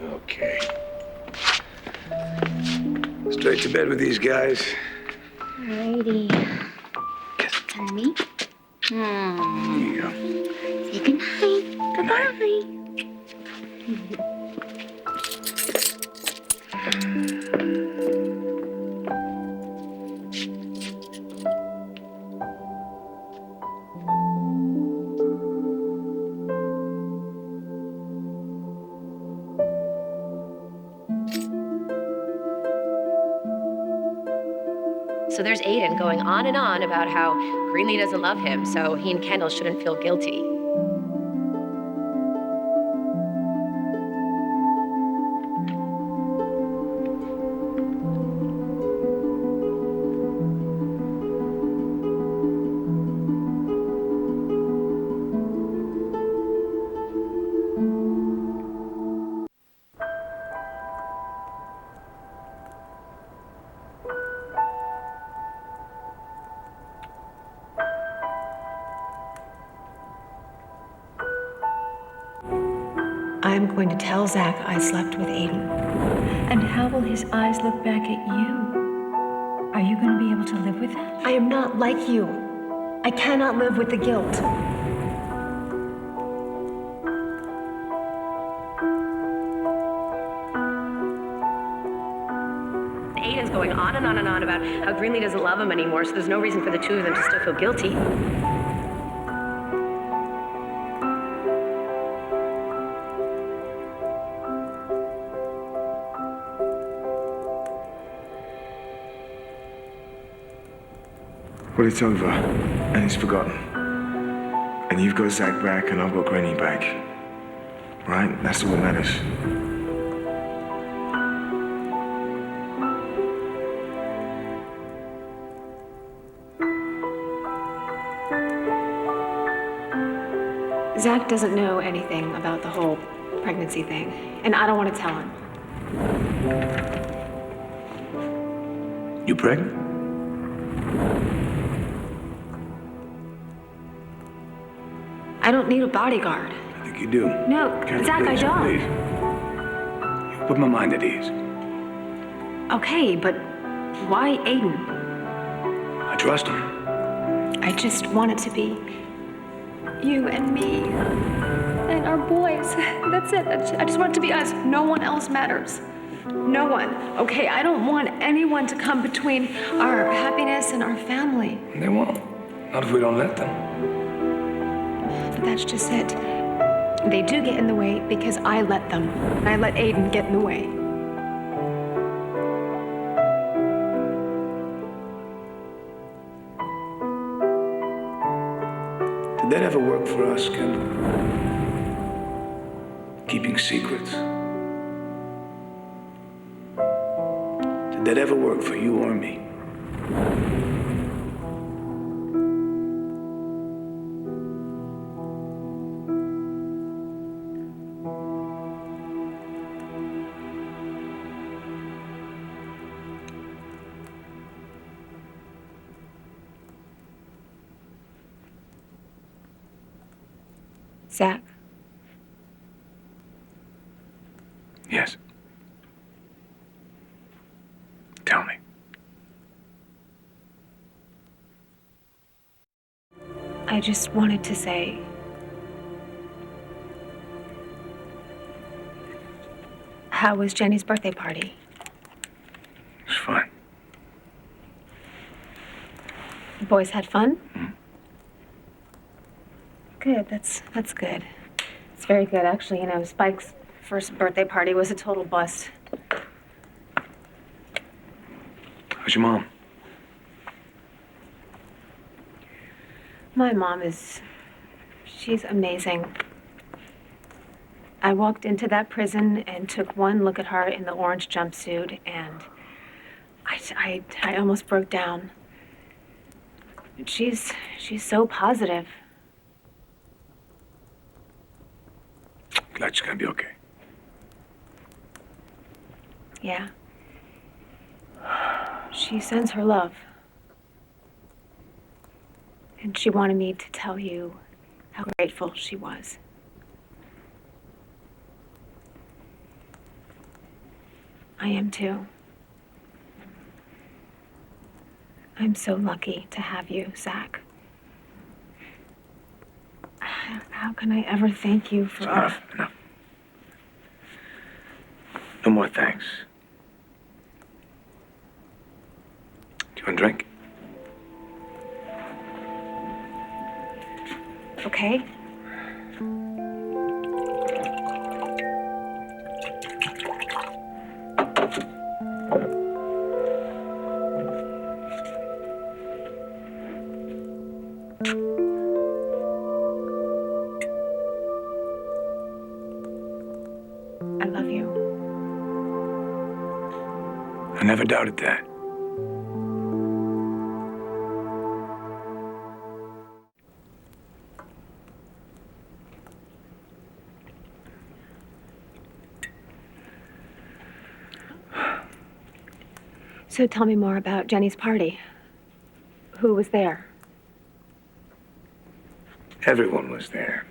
Okay. Straight to bed with these guys. Alrighty. Turn to me. There you go. Say goodnight. Goodbye. So there's Aiden going on and on about how Greenlee doesn't love him, so he and Kendall shouldn't feel guilty. I'm going to tell Zach I slept with Aiden. And how will his eyes look back at you? Are you going to be able to live with that? I am not like you. I cannot live with the guilt. Aiden's going on and on and on about how Greenlee doesn't love him anymore, so there's no reason for the two of them to still feel guilty. Well, it's over, and it's forgotten. And you've got Zach back, and I've got Granny back. Right? That's all that matters. Zach doesn't know anything about the whole pregnancy thing, and I don't want to tell him. You pregnant? I don't need a bodyguard. I think you do. No, Kendall, Zach, I please, don't. please. You put my mind at ease. Okay, but why Aiden? I trust him. I just want it to be you and me and our boys. That's it. I just want it to be us. No one else matters. No one. Okay, I don't want anyone to come between our happiness and our family. They won't. Not if we don't let them. But that's just it. They do get in the way because I let them. I let Aiden get in the way. Did that ever work for us, Kendall? Keeping secrets. Did that ever work for you or me? Zach, Yes. Tell me. I just wanted to say, how was Jenny's birthday party? It's fine. The boys had fun? Good, that's good. It's very good, actually. You know, Spike's first birthday party was a total bust. How's your mom? My mom she's amazing. I walked into that prison and took one look at her in the orange jumpsuit, and I almost broke down. She's so positive. Glad she's gonna be okay. Yeah. She sends her love. And she wanted me to tell you how grateful she was. I am too. I'm so lucky to have you, Zach. How can I ever thank you for... Enough, enough. No more thanks. Do you want a drink? Okay? I love you. I never doubted that. So tell me more about Jenny's party. Who was there? Everyone was there.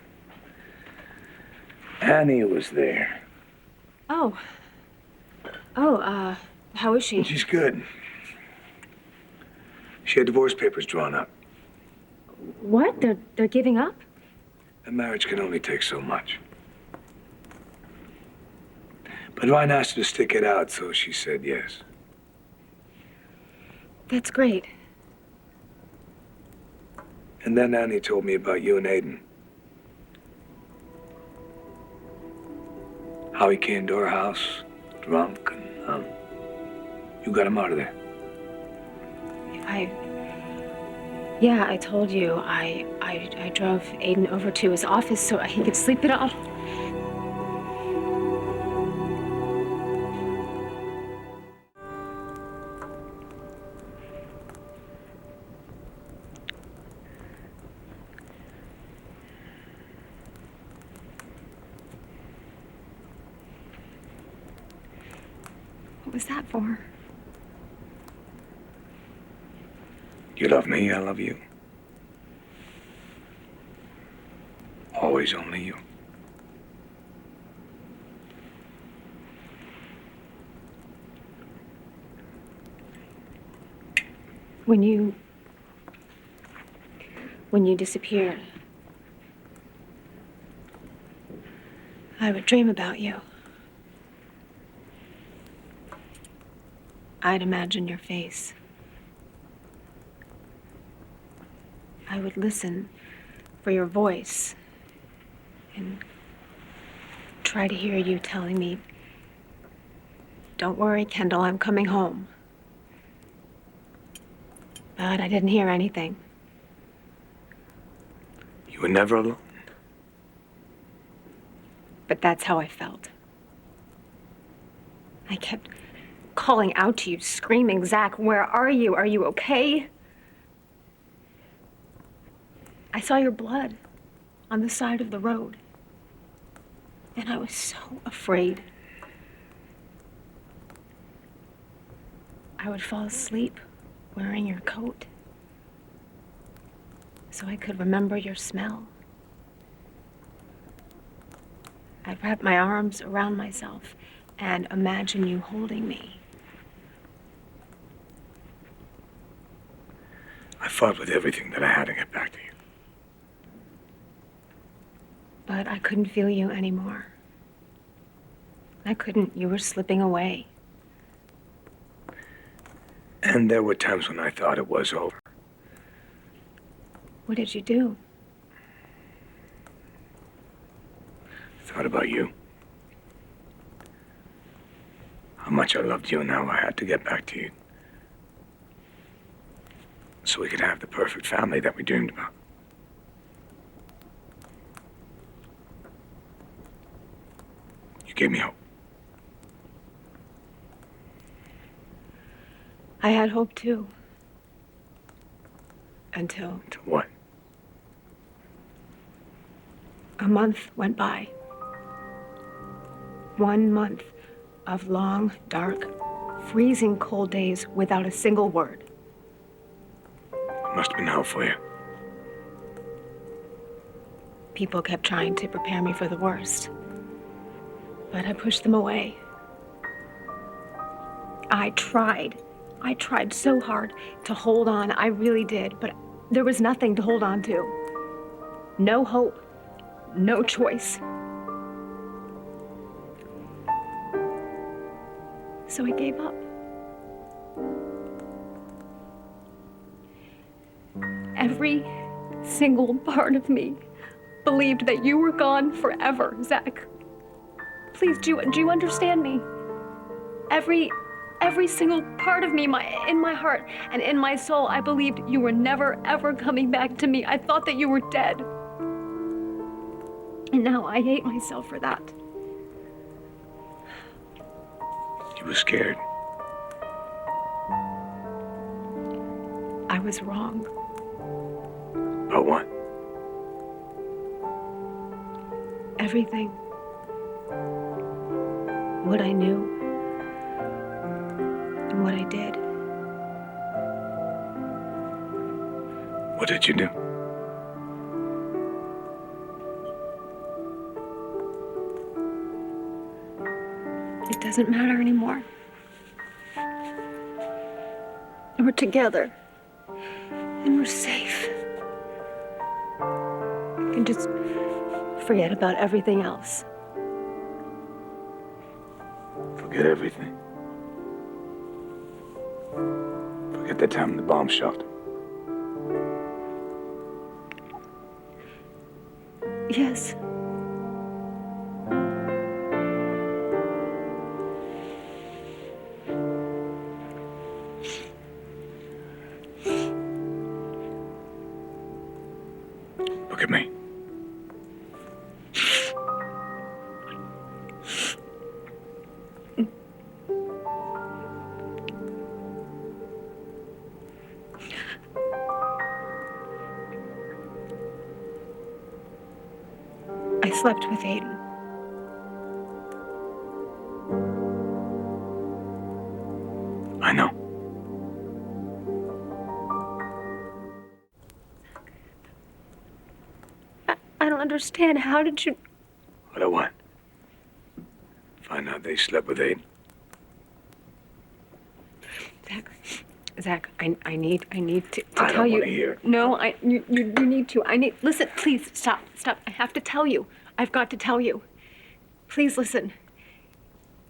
Annie was there. Oh. How is she? She's good. She had divorce papers drawn up. What? They're giving up? A marriage can only take so much. But Ryan asked her to stick it out, so she said yes. That's great. And then Annie told me about you and Aiden. How he came to our house, drunk, and, you got him out of there. Yeah, I told you. I drove Aiden over to his office so he could sleep it off. What was that for? You love me, I love you. Always only you. When you disappeared, I would dream about you. I'd imagine your face. I would listen for your voice and try to hear you telling me, "Don't worry, Kendall, I'm coming home." But I didn't hear anything. You were never alone. But that's how I felt. I kept calling out to you, screaming, "Zach, where are you? Are you okay?" I saw your blood on the side of the road, and I was so afraid. I would fall asleep wearing your coat so I could remember your smell. I'd wrap my arms around myself and imagine you holding me. I fought with everything that I had to get back to you. But I couldn't feel you anymore. I couldn't. You were slipping away. And there were times when I thought it was over. What did you do? I thought about you. How much I loved you and how I had to get back to you. So we could have the perfect family that we dreamed about. You gave me hope. I had hope too. Until To what? a month went by. 1 month of long, dark, freezing cold days without a single word. Must have been hell for you. People kept trying to prepare me for the worst, but I pushed them away. I tried. I tried so hard to hold on. I really did. But there was nothing to hold on to. No hope. No choice. So I gave up. Every single part of me believed that you were gone forever, Zach. Please, do you understand me? Every single part of me, in my heart and in my soul, I believed you were never, ever coming back to me. I thought that you were dead. And now I hate myself for that. You were scared. I was wrong. About what? Everything. What I knew and what I did. What did you do? It doesn't matter anymore. We're together. And we're safe. We can just forget about everything else. Forget everything. Forget the time in the bomb shelter. Yes. Look at me. I slept with Aiden. I know. I don't understand. How did you... What I want? Find out they slept with Aiden. Zach, I need to I tell don't you. want to hear it. No, you need to. Listen, please, stop. I have to tell you. I've got to tell you. Please listen.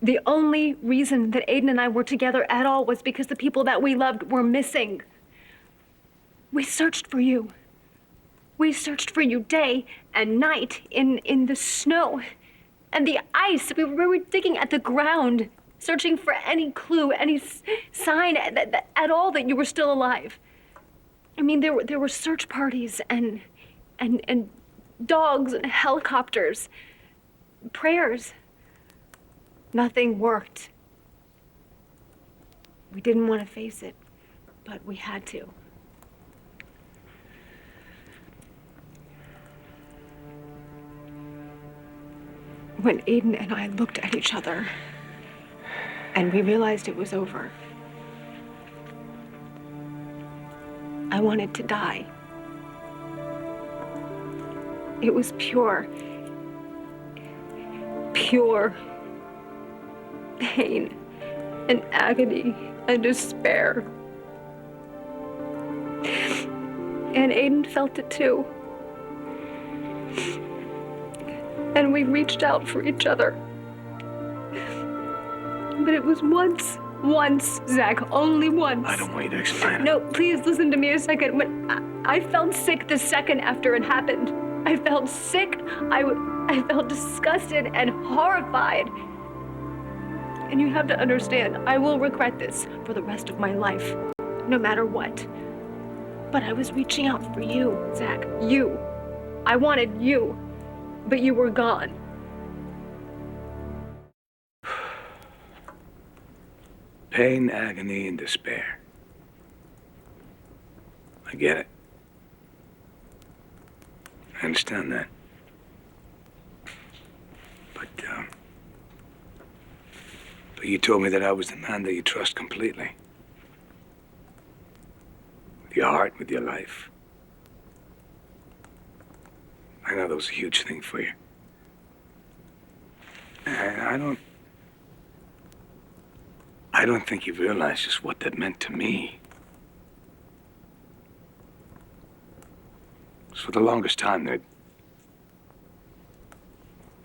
The only reason that Aiden and I were together at all was because the people that we loved were missing. We searched for you. We searched for you day and night in the snow and the ice. We were digging at the ground, searching for any clue, any sign at all that you were still alive. I mean, there were search parties and dogs and helicopters, prayers. Nothing worked. We didn't want to face it, but we had to. When Aiden and I looked at each other and we realized it was over, I wanted to die. It was pure pain and agony and despair. And Aiden felt it too. And we reached out for each other. But it was once, Zach, only once. I don't want you to explain. No, please listen to me a second. When I felt sick the second after it happened. I felt sick. I felt disgusted and horrified. And you have to understand, I will regret this for the rest of my life, no matter what. But I was reaching out for you, Zach. You. I wanted you. But you were gone. Pain, agony, and despair. I get it. I understand that. But you told me that I was the man that you trust completely. With your heart, with your life. I know that was a huge thing for you. I I don't think you realize just what that meant to me. 'Cause for the longest time, there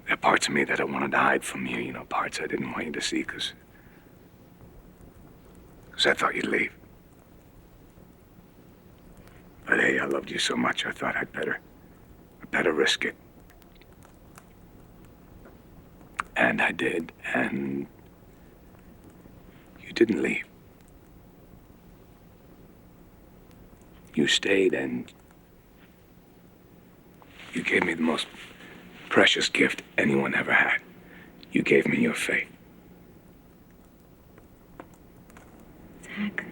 are parts of me that I wanted to hide from you, parts I didn't want you to see, because I thought you'd leave. But hey, I loved you so much, I thought I'd better risk it. And I did, and you didn't leave. You stayed, and you gave me the most precious gift anyone ever had. You gave me your faith. Zach,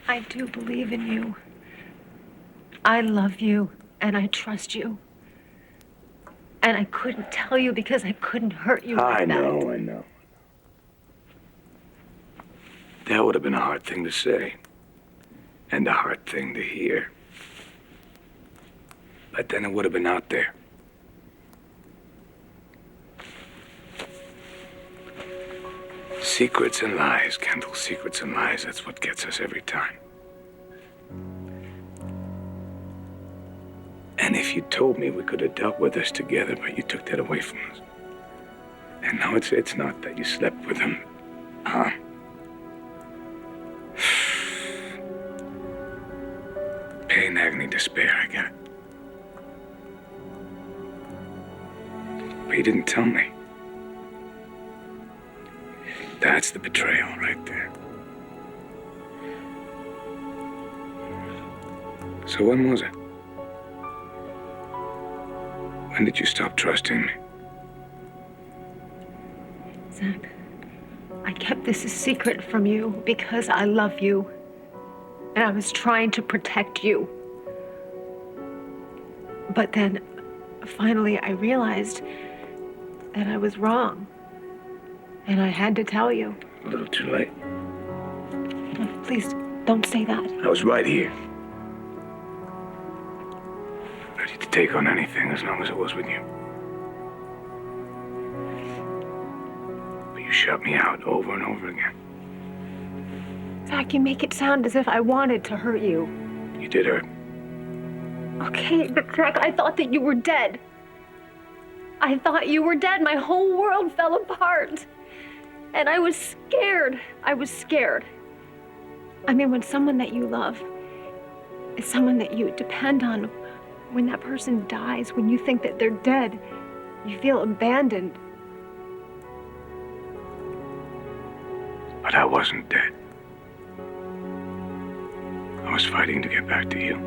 I do believe in you. I love you, and I trust you. And I couldn't tell you because I couldn't hurt you like that. I know. That would have been a hard thing to say. And a hard thing to hear. But then it would have been out there. Secrets and lies, Kendall. Secrets and lies. That's what gets us every time. And if you told me we could have dealt with this together, but you took that away from us. And now it's not that you slept with him, huh? Pain, agony, despair, I get it. But you didn't tell me. That's the betrayal right there. So when was it? When did you stop trusting me? Zach, I kept this a secret from you because I love you. And I was trying to protect you. But then, finally, I realized that I was wrong. And I had to tell you. A little too late. Please, don't say that. I was right here. Ready to take on anything as long as it was with you. But you shut me out over and over again. Zach, you make it sound as if I wanted to hurt you. You did hurt. Okay, but Zach, I thought that you were dead. I thought you were dead. My whole world fell apart. And I was scared. I was scared. I mean, when someone that you love is someone that you depend on, when that person dies, when you think that they're dead, you feel abandoned. But I wasn't dead. I was fighting to get back to you.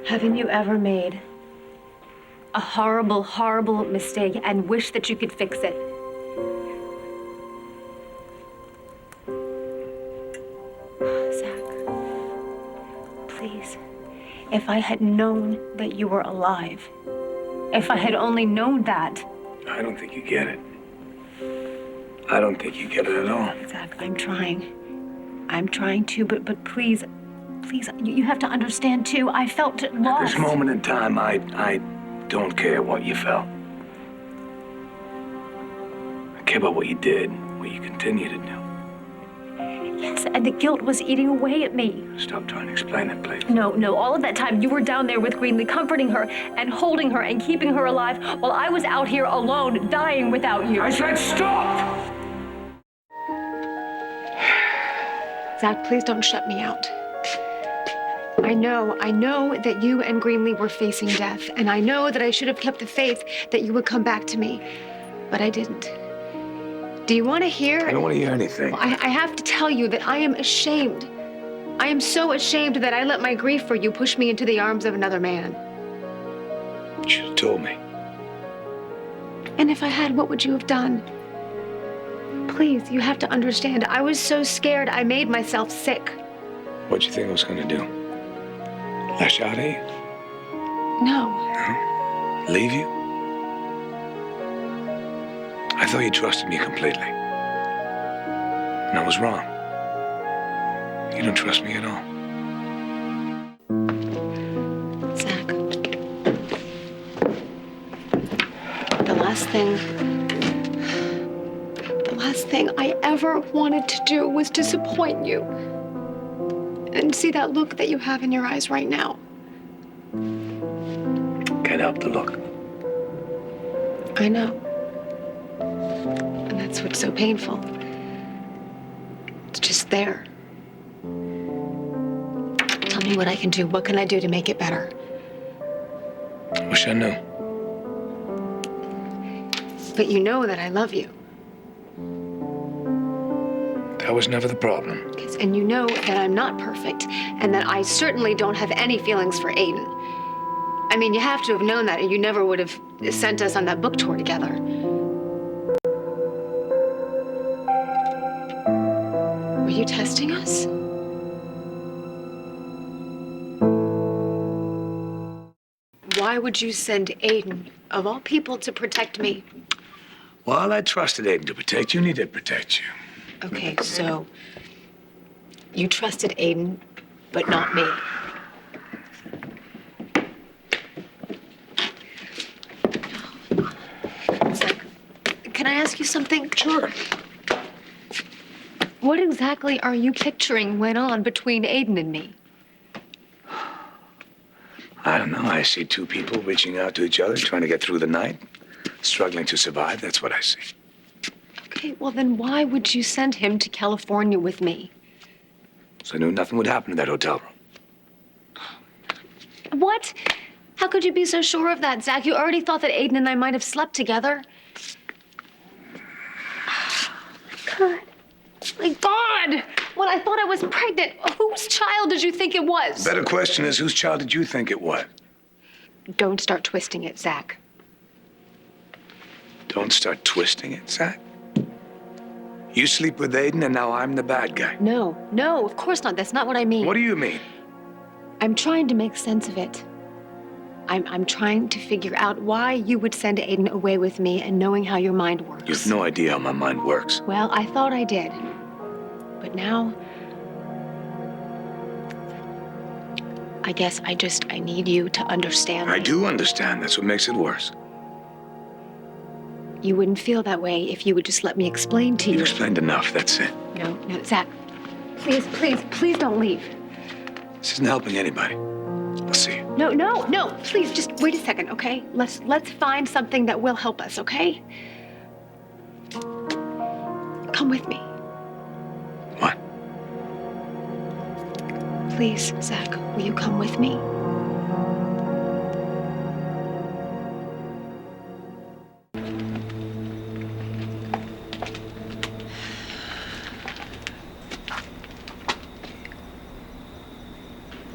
Haven't you ever made a horrible, horrible mistake and wish that you could fix it? Zach, please, if I had known that you were alive, if I had only known that. I don't think you get it. I don't think you get it at all. Zach, I'm trying. I'm trying to, but please, you have to understand too. I felt lost. At this moment in time, I don't care what you felt. I care about what you did, what you continue to do. Yes, and the guilt was eating away at me. Stop trying to explain it, please. No, all of that time you were down there with Greenlee, comforting her and holding her and keeping her alive, while I was out here alone, dying without you. I said stop! Zach, please don't shut me out. I know that you and Greenlee were facing death, and I know that I should have kept the faith that you would come back to me, but I didn't. Do you want to hear? I don't want to hear anything. I have to tell you that I am ashamed. I am so ashamed that I let my grief for you push me into the arms of another man. You should have told me. And if I had, what would you have done? Please, you have to understand, I was so scared I made myself sick. What'd you think I was going to do? Lash out at you? No. No? Leave you? I thought you trusted me completely. And I was wrong. You don't trust me at all. Zach. The last thing I ever wanted to do was disappoint you. And see that look that you have in your eyes right now. Can't help the look. I know. And that's what's so painful. It's just there. Tell me what I can do. What can I do to make it better? Wish I knew. But you know that I love you. That was never the problem. And you know that I'm not perfect, and that I certainly don't have any feelings for Aiden. I mean, you have to have known that, or you never would have sent us on that book tour together. Were you testing us? Why would you send Aiden, of all people, to protect me? Well, I trusted Aiden to protect you, and he did protect you. Okay, so you trusted Aiden, but not me. Zach, can I ask you something? Sure. What exactly are you picturing went on between Aiden and me? I don't know. I see two people reaching out to each other, trying to get through the night, struggling to survive. That's what I see. Okay, well then why would you send him to California with me? So I knew nothing would happen in that hotel room. What? How could you be so sure of that, Zach? You already thought that Aiden and I might have slept together. God. My God! When I thought I was pregnant, whose child did you think it was? Better question is, whose child did you think it was? Don't start twisting it, Zach. Don't start twisting it, Zach. You sleep with Aiden, and now I'm the bad guy. No, of course not. That's not what I mean. What do you mean? I'm trying to make sense of it. I'm trying to figure out why you would send Aiden away with me and knowing how your mind works. You have no idea how my mind works. Well, I thought I did. But now, I guess I need you to understand. I do understand. That's what makes it worse. You wouldn't feel that way if you would just let me explain to you. You've explained enough. That's it. No, Zach. Please don't leave. This isn't helping anybody. I'll see you. No. Please, just wait a second, okay? Let's find something that will help us, okay? Come with me. What? Please, Zach, will you come with me?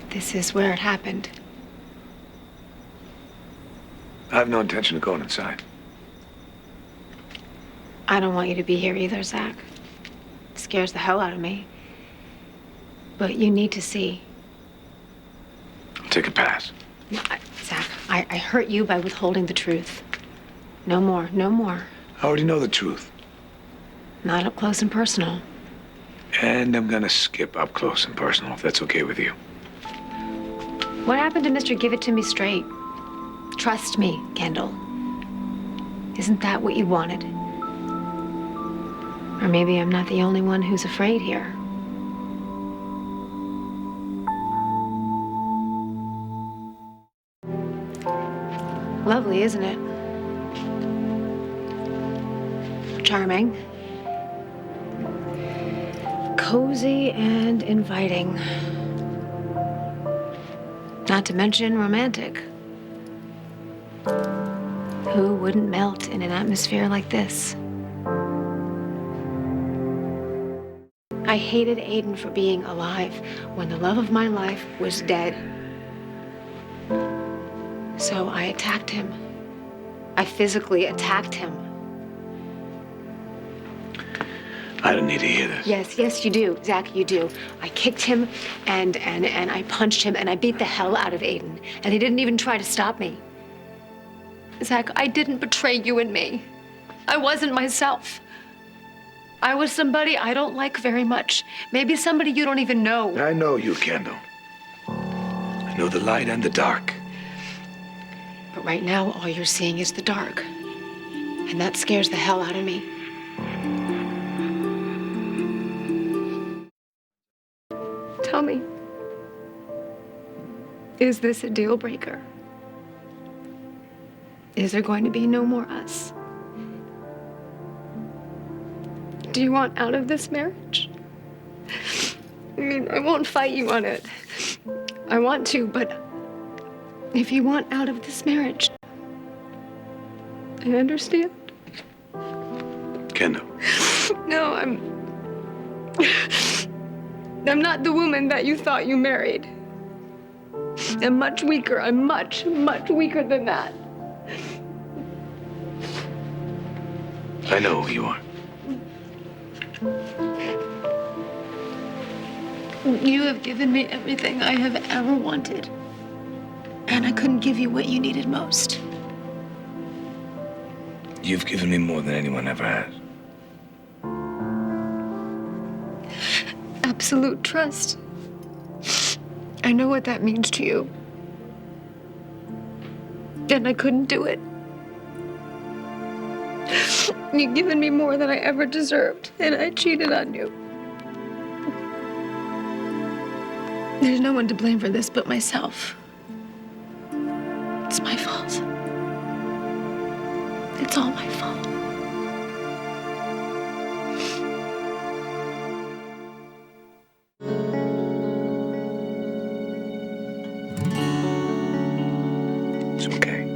This is where it happened. I have no intention of going inside. I don't want you to be here either, Zach. It scares the hell out of me. But you need to see. I'll take a pass. No, Zach, I hurt you by withholding the truth. No more. I already know the truth. Not up close and personal. And I'm gonna skip up close and personal, if that's okay with you. What happened to Mr. Give It To Me Straight? Trust me, Kendall. Isn't that what you wanted? Or maybe I'm not the only one who's afraid here. Lovely, isn't it? Charming. Cozy and inviting. Not to mention romantic. Who wouldn't melt in an atmosphere like this? I hated Aiden for being alive when the love of my life was dead. So I attacked him. I physically attacked him. I don't need to hear this. Yes, you do, Zach, you do. I kicked him and I punched him and I beat the hell out of Aiden. And he didn't even try to stop me. Zach, I didn't betray you and me. I wasn't myself. I was somebody I don't like very much. Maybe somebody you don't even know. I know you, Kendall. I know the light and the dark. But right now, all you're seeing is the dark. And that scares the hell out of me. Is this a deal breaker? Is there going to be no more us? Do you want out of this marriage? I mean, I won't fight you on it. I want to, but if you want out of this marriage, I understand. Kendall. No, I'm not the woman that you thought you married. I'm much weaker. I'm much, much weaker than that. I know who you are. You have given me everything I have ever wanted. And I couldn't give you what you needed most. You've given me more than anyone ever has. Absolute trust. I know what that means to you. And I couldn't do it. You've given me more than I ever deserved, and I cheated on you. There's no one to blame for this but myself. It's my fault. It's all my fault. It's okay.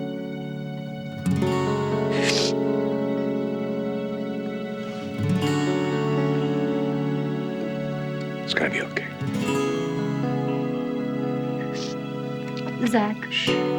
It's gonna be okay. Zach.